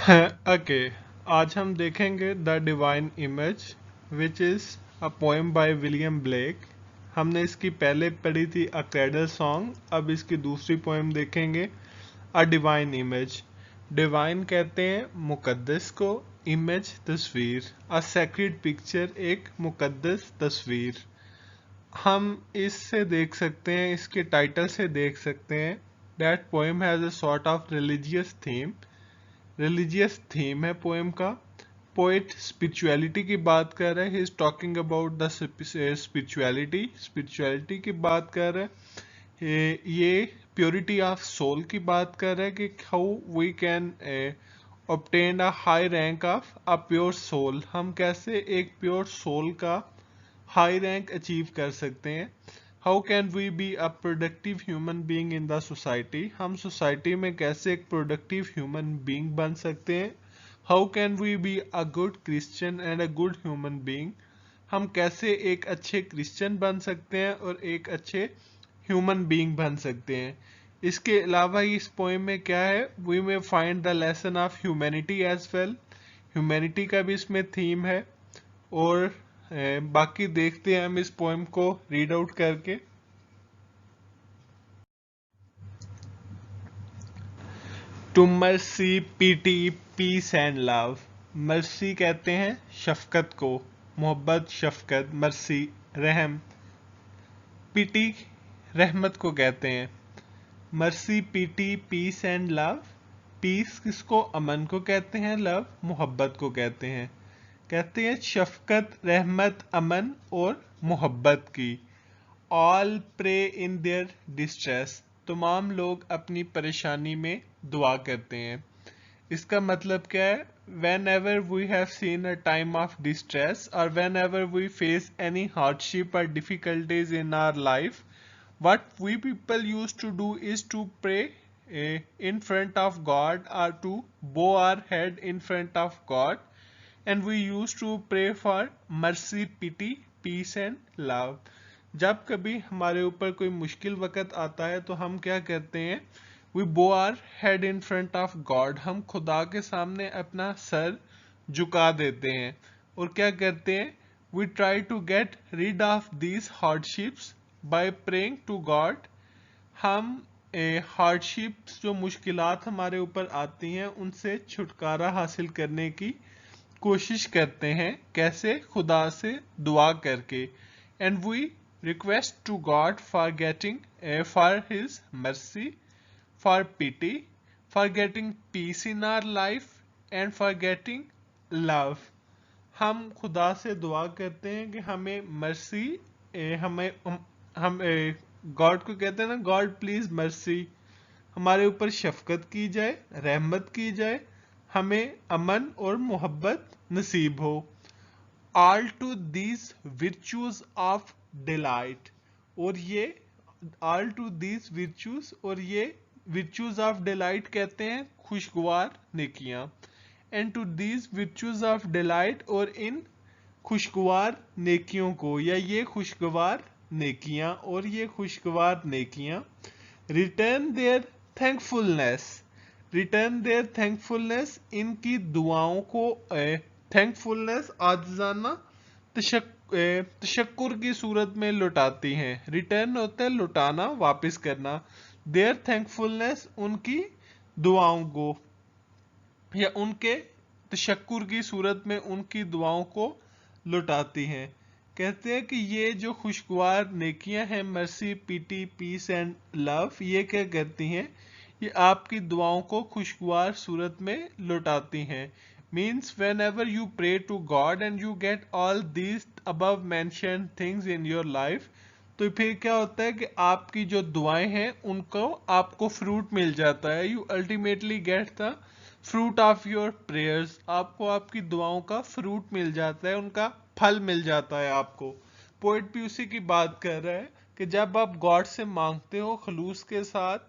Okay, आज हम देखेंगे the divine image which is a poem by William Blake. हमने इसकी पहले पढ़ी थी अ क्रैडल सॉन्ग, अब इसकी दूसरी पोएम देखेंगे अ डिवाइन इमेज। डिवाइन कहते हैं मुकद्दस को, इमेज तस्वीर, अ सेक्रेड पिक्चर एक मुकद्दस तस्वीर। हम इससे देख सकते हैं, इसके टाइटल से देख सकते हैं that poem has a sort of religious theme. Religious theme है पोएम का। पोएट स्पिरिचुअलिटी की बात कर रहे हैं, he is talking about the spirituality की बात कर रहे हैं। ये प्योरिटी ऑफ सोल की बात कर रहे हैं कि how we can obtain a high rank of a pure soul, हम कैसे एक प्योर सोल का हाई रैंक अचीव कर सकते हैं। How can we be a productive human being in the society, हम सोसाइटी में कैसे एक प्रोडक्टिव ह्यूमन बीइंग बन सकते हैं। How can we be a good Christian and a good human being, हम कैसे एक अच्छे क्रिश्चियन बन सकते हैं और एक अच्छे ह्यूमन बीइंग बन सकते हैं। इसके अलावा इस पोएम में क्या है, we may find the lesson of humanity as well, humanity का भी इसमें थीम है। और बाकी देखते हैं हम इस पोएम को रीड आउट करके। To mercy, pity, peace and love. Mercy कहते हैं शफकत को, मोहब्बत, शफकत, मर्सी रहम। पीटी रहमत को कहते हैं। Mercy, pity, peace and love. Peace किसको, अमन को कहते हैं, लव मोहब्बत को कहते हैं। कहते हैं शफकत, रहमत, अमन और मोहब्बत की। All pray in their distress, तमाम लोग अपनी परेशानी में दुआ करते हैं। इसका मतलब क्या है, whenever we have seen a time of distress और whenever we face any hardship और difficulties in our life, what we people used to do is to pray in front of God or to bow our head in front of God, and we used to pray for mercy, pity, peace and love. जब कभी हमारे ऊपर कोई मुश्किल वक़्त आता है तो हम क्या करते हैं, we bow our head in front of God, हम खुदा के सामने अपना सर झुका देते हैं और क्या करते हैं, we try to get rid of these hardships by praying to God. हम हार्डशिप्स जो मुश्किलात हमारे ऊपर आती हैं उनसे छुटकारा हासिल करने की कोशिश करते हैं, कैसे, खुदा से दुआ करके। And we request to God for getting for his mercy, for pity, for getting peace in our life and for getting love. हम खुदा से दुआ करते हैं कि हमें मर्सी, हमें हम गॉड को कहते हैं ना, गॉड प्लीज मर्सी, हमारे ऊपर शफकत की जाए, रहमत की जाए, हमें अमन और मोहब्बत नसीब हो। All to these virtues of delight, और ये ऑल टू दीज विर्चूज, और ये विर्चूज ऑफ डिलाइट कहते हैं खुशगवार नेकियां। And to these virtues of delight, और इन खुशगवार नेकियों को, या ये खुशगवार नेकियां और ये खुशगवार नेकियां, return their thankfulness, return their thankfulness, इनकी दुआओं को थैंकफुलनेस आजाना तशक्कुर की सूरत में लुटाती हैं। रिटर्न होता है लुटाना, वापस करना। देयर थैंकफुलनेस, उनकी दुआओं को, या उनके तशक्कुर की सूरत में उनकी दुआओं को लुटाती हैं। कहते हैं कि ये जो खुशगवार नेकियां हैं, mercy, pity, peace and love, ये क्या करती हैं, ये आपकी दुआओं को खुशगवार सूरत में लुटाती हैं। Means whenever you pray to God and you get all these above mentioned things in your life, तो फिर क्या होता है कि आपकी जो दुआएं हैं उनको आपको फ्रूट मिल जाता है। You ultimately get the fruit of your prayers, आपको आपकी दुआओं का फ्रूट मिल जाता है, उनका फल मिल जाता है आपको। पोएट भी उसी की बात कर रहा है कि जब आप गॉड से मांगते हो खलूस के साथ,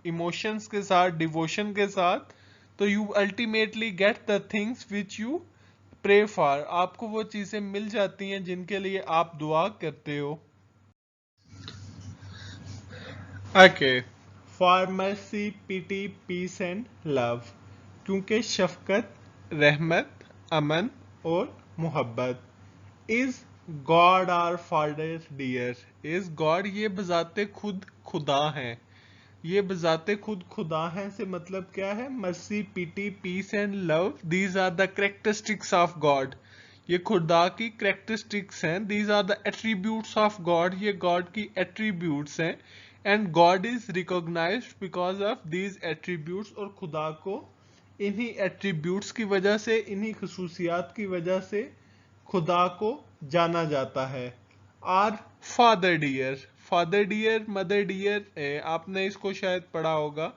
इमोशंस के साथ, डिवोशन के साथ, तो you ultimately get the things which you pray for, आपको वो चीजें मिल जाती हैं जिनके लिए आप दुआ करते हो। Okay, for mercy, pity, peace and love. क्योंकि शफकत, रहमत, अमन और मोहब्बत। Is God our father dear. Is God, ये बजाते खुद खुदा हैं। ये बजाते खुद खुदा हैं से मतलब क्या है? Mercy, pity, peace and love, these are the characteristics of God. ये खुदा की कैरेक्टरिस्टिक्स हैं। These are the attributes of God, ये गॉड की एट्रीब्यूट्स हैं। And God is recognised because of these attributes, और खुदा को इन्हीं एट्रीब्यूट्स की वजह से, इन्हीं खसूसियात की वजह से खुदा को जाना जाता है। Our father dear, father dear, mother dear, आपने इसको शायद पढ़ा होगा।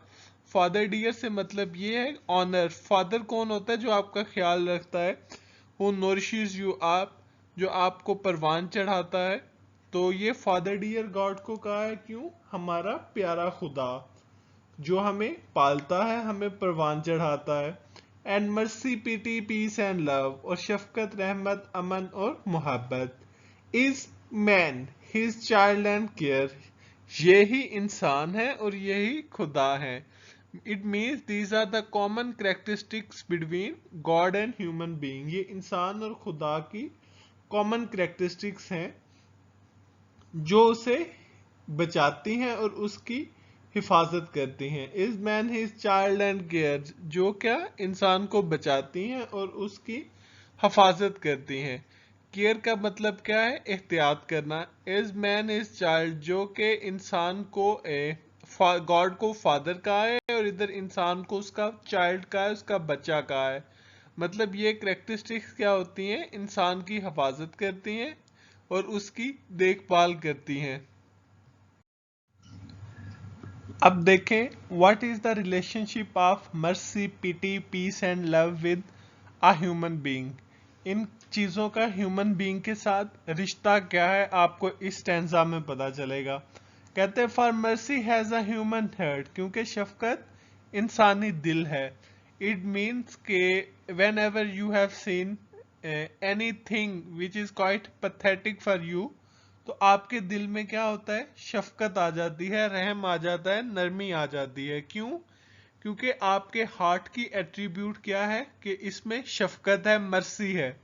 फादर डियर से मतलब ये है ऑनर। फादर कौन होता है? जो आपका ख्याल रखता है। हु नोरिशेस यू, आप, जो आपको परवान चढ़ाता है। तो ये फादर डियर गॉड को कहा है। क्यों? हमारा प्यारा खुदा जो हमें पालता है, हमें परवान चढ़ाता है। And mercy, pity, peace and love, और शफकत, रहमत, अमन और मोहब्बत। Is man his child and care, यही इंसान है और यही खुदा है। It means these are the common characteristics between God and human being. ये इंसान और खुदा की कॉमन कैरेक्टरिस्टिक्स हैं जो उसे बचाती हैं और उसकी हिफाजत करती हैं। Is man his child and care, जो क्या इंसान को बचाती हैं और उसकी हिफाजत करती हैं। केयर का मतलब क्या है? एहतियात करना। इज मैन इज चाइल्ड, जो कि इंसान को गॉड को फादर कहा है, और इधर इंसान को उसका चाइल्ड कहा है, उसका बच्चा कहा है। मतलब ये कैरेक्टरिस्टिक्स क्या होती हैं? इंसान की हिफाजत करती हैं और उसकी देखभाल करती हैं। अब देखें, what is the relationship of mercy, pity, peace and love with a human being. इन चीजों का ह्यूमन बीइंग के साथ रिश्ता क्या है, आपको इस स्टैंजा में पता चलेगा। कहते हैं for mercy has a human heart, क्योंकि शफकत इंसानी दिल है। इट मीन्स के when ever you have seen anything which is quite pathetic for you, तो आपके दिल में क्या होता है? शफकत आ जाती है, रहम आ जाता है, नरमी आ जाती है। क्यों? क्योंकि आपके हार्ट की एट्रीब्यूट क्या है? कि इसमें शफकत है, मर्सी है।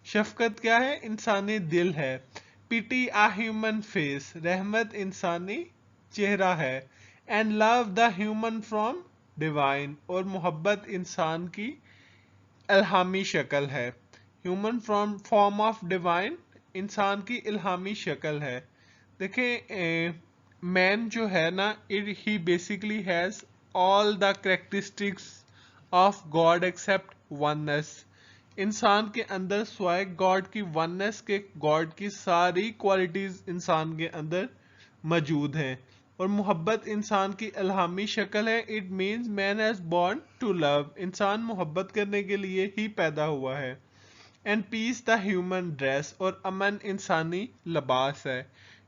शफकत क्या है? इंसानी दिल है। पिटी आ ह्यूमन फेस, रहमत इंसानी चेहरा है। And love the human from divine, और मोहब्बत इंसान की इल्हामी शक्ल है। Human from form of divine, इंसान की इल्हामी शक्ल है। देखिए, मैन जो है ना, he basically has all the characteristics of God except oneness. इंसान के अंदर स्वाय गॉड की वननेस के, गॉड की सारी क्वालिटीज इंसान के अंदर मौजूद हैं। और मोहब्बत इंसान की इल्हामी शक्ल है। It means man has born to love, इंसान मोहब्बत करने के लिए ही पैदा हुआ है। And peace the human dress, और अमन इंसानी लिबास है।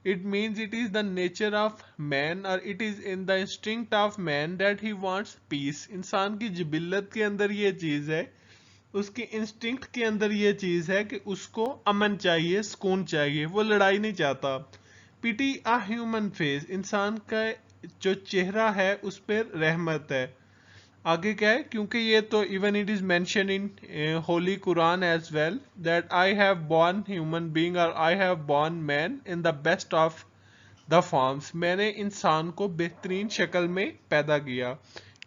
It means it is the nature of man, और it is in the instinct of man that he wants peace. इंसान की जिबिल्लत के अंदर ये चीज है, उसकी इंस्टिंक्ट के अंदर ये चीज है कि उसको अमन चाहिए, सुकून चाहिए, वो लड़ाई नहीं चाहता। पिटी आ ह्यूमन फेस, इंसान का जो चेहरा है उस पर रहमत है। आगे क्या है? क्योंकि ये तो even it is mention in holy Quran as well that I have born human being, और I have born man in the best of the forms. मैंने इंसान को बेहतरीन शक्ल में पैदा किया।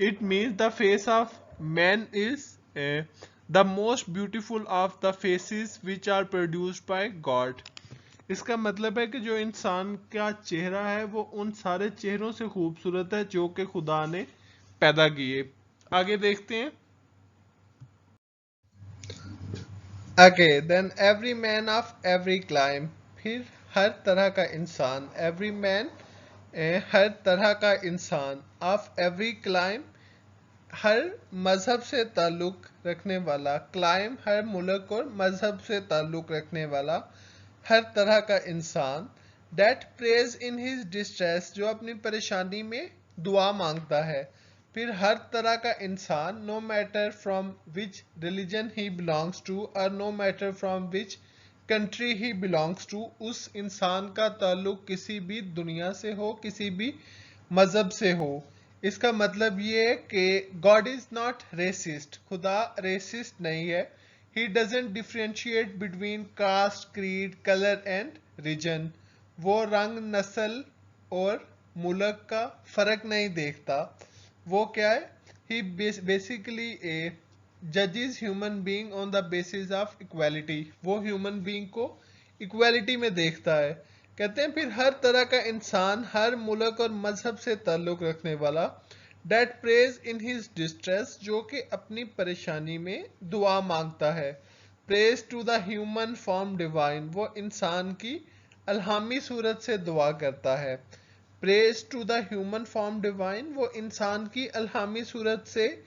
It means the face of man is the most beautiful of the faces which are produced by God. इसका मतलब है कि जो इंसान का चेहरा है वो उन सारे चेहरों से खूबसूरत है जो कि खुदा ने पैदा किए। आगे देखते हैं। आगे then every man of every clime, फिर हर तरह का इंसान, एवरी मैन हर तरह का इंसान, ऑफ एवरी क्लाइम हर मजहब से ताल्लुक रखने वाला, क्लाइम हर मुल्क और मजहब से ताल्लुक रखने वाला, हर तरह का इंसान। That prays in his distress, जो अपनी परेशानी में दुआ मांगता है। फिर हर तरह का इंसान, no matter from which religion he belongs to, और no matter from which country he belongs to, उस इंसान का ताल्लुक किसी भी दुनिया से हो, किसी भी मजहब से हो। इसका मतलब ये है कि गॉड इज नॉट रेसिस्ट, खुदा रेसिस्ट नहीं है। He doesn't differentiate between caste, creed, colour and region. वो रंग, नस्ल और मुल्क का फर्क नहीं देखता। वो क्या है, ही बेसिकली ए जजेस human being on the basis of equality. वो ह्यूमन बीइंग को इक्वालिटी में देखता है। कहते हैं फिर हर तरह का इंसान, हर मुल्क और मजहब से ताल्लुक रखने वाला, that prays in his distress, जो कि अपनी परेशानी में दुआ मांगता है। Prays to the human form divine, वो इंसान की अल्हामी सूरत से दुआ करता है। Prays to the human form divine, वो इंसान की अल्हामी सूरत से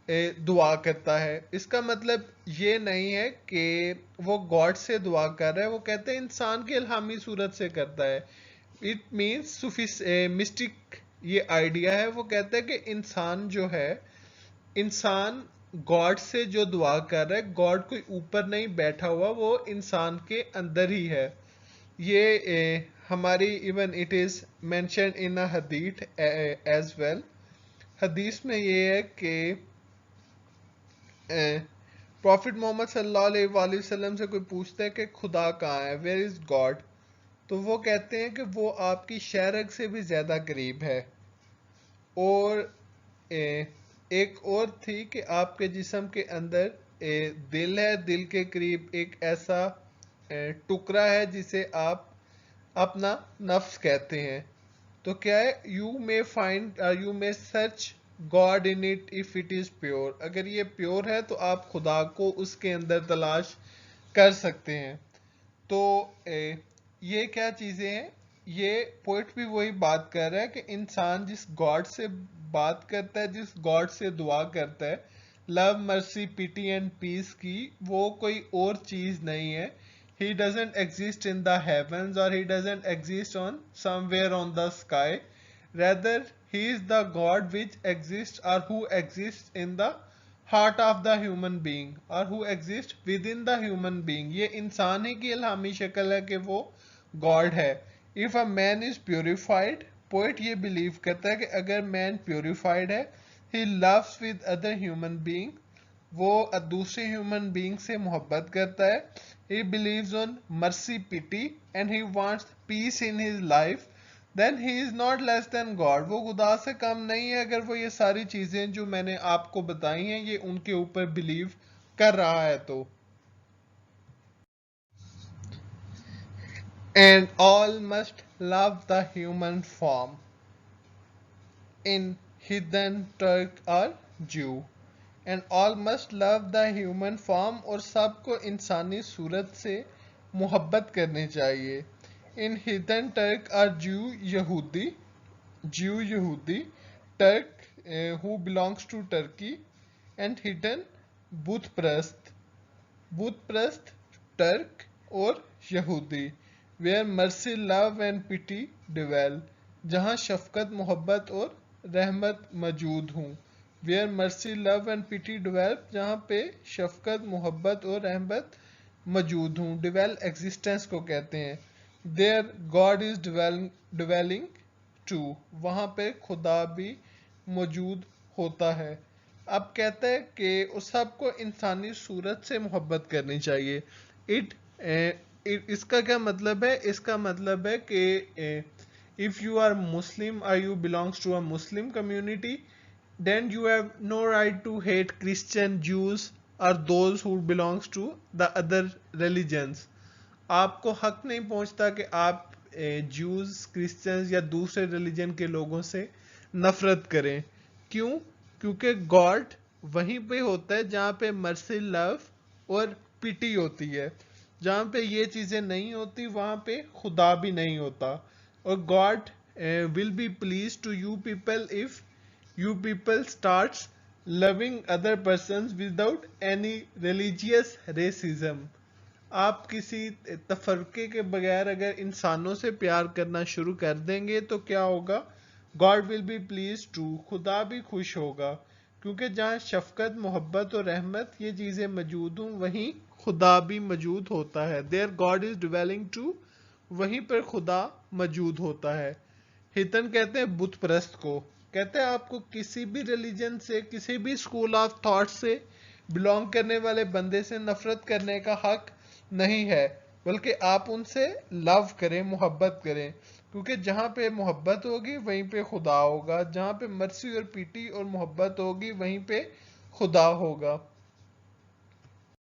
दुआ करता है। इसका मतलब ये नहीं है कि वो गॉड से दुआ कर रहा है, वो कहते हैं इंसान की इल्हामी सूरत से करता है। इट मीन्स मिस्टिक ये आइडिया है। वो कहते हैं कि इंसान जो है, इंसान गॉड से जो दुआ कर रहा है, गॉड कोई ऊपर नहीं बैठा हुआ, वो इंसान के अंदर ही है। ये हमारी even it is mention in a Hadith as well. हदीस में ये है कि प्रॉफिट मोहम्मद सल्लल्लाहु अलैहि वसल्लम से कोई पूछता है कि खुदा कहाँ है, वेयर इज गॉड, तो वो कहते हैं कि वो आपकी शहरग से भी ज़्यादा करीब है। और एक और थी कि आपके जिस्म के अंदर दिल है, दिल के करीब एक ऐसा टुकड़ा है जिसे आप अपना नफ्स कहते हैं। तो क्या है, you may search God in it if it is pure. अगर ये प्योर है तो आप खुदा को उसके अंदर तलाश कर सकते हैं। तो ये क्या चीज़ें हैं, ये पोइट भी वही बात कर रहा है कि इंसान जिस गॉड से बात करता है, जिस गॉड से दुआ करता है, love, mercy, pity and peace की, वो कोई और चीज़ नहीं है। He doesn't exist in the heavens और he doesn't exist on somewhere on the sky, rather he is the god which exists or who exists in the heart of the human being or who exists within the human being। ये इंसान ही की इल्हामी शक्ल है कि वो God है। If a man is purified, poet ये बिलीव करता है कि अगर मैन प्योरिफाइड है, he loves with other human being, वो दूसरे ह्यूमन बीइंग से मोहब्बत करता है। He believes on mercy, pity and he wants peace in his life, then he is not less than God. वो खुदा से कम नहीं है अगर वो ये सारी चीजें जो मैंने आपको बताई हैं ये उनके ऊपर बिलीव कर रहा है तो। And all must love the human form in heathen, Turk और Jew. And all must love the human form, और सबको इंसानी सूरत से मोहब्बत करनी चाहिए। इन हिदन, टर्क और ज्यू यहूदी, Turk who belongs to Turkey, and hidden बुत प्रस्त टर्क और यहूदी। वेयर मर्सी, लव एंड पिटी डिवेल, जहाँ शफकत, मोहब्बत और रहमत मौजूद हूँ। वेयर मर्सी, लव एंड पिटी डिवेल, जहाँ पे शफकत, मोहब्बत और रहमत मौजूद हूँ। डिवेल एग्जिस्टेंस को कहते हैं। There God is dwelling too, वहाँ पे खुदा भी मौजूद होता है। अब कहते हैं कि उस सबको इंसानी सूरत से मोहब्बत करनी चाहिए। इसका क्या मतलब है, इसका मतलब है कि इफ़ यू आर मुस्लिम और you belongs to a Muslim community, then you have no right to hate Christian, Jews or those who belongs to the other religions। आपको हक नहीं पहुंचता कि आप ज्यूज, क्रिश्चियंस या दूसरे रिलीजन के लोगों से नफरत करें। क्यों? क्योंकि गॉड वहीं पे होता है जहाँ पे मर्सी, लव और पिटी होती है। जहाँ पे ये चीज़ें नहीं होती वहाँ पे खुदा भी नहीं होता। और God will be please to you people if you people starts loving other persons without any religious racism। आप किसी तफरके के बगैर अगर इंसानों से प्यार करना शुरू कर देंगे तो क्या होगा, God will be please too, खुदा भी खुश होगा। क्योंकि जहाँ शफकत, मोहब्बत और रहमत ये चीज़ें मौजूद हों वहीं खुदा भी मौजूद होता है। There God is dwelling too, वहीं पर खुदा मौजूद होता है। हितन कहते हैं बुत परस्त को। कहते हैं आपको किसी भी रिलीजन से, किसी भी स्कूल ऑफ थॉट से बिलोंग करने वाले बंदे से नफरत करने का हक नहीं है, बल्कि आप उनसे लव करें, मोहब्बत करें, क्योंकि जहाँ पे मोहब्बत होगी वहीं पे खुदा होगा, जहाँ पे मर्सी और पीटी और मोहब्बत होगी वहीं पे खुदा होगा।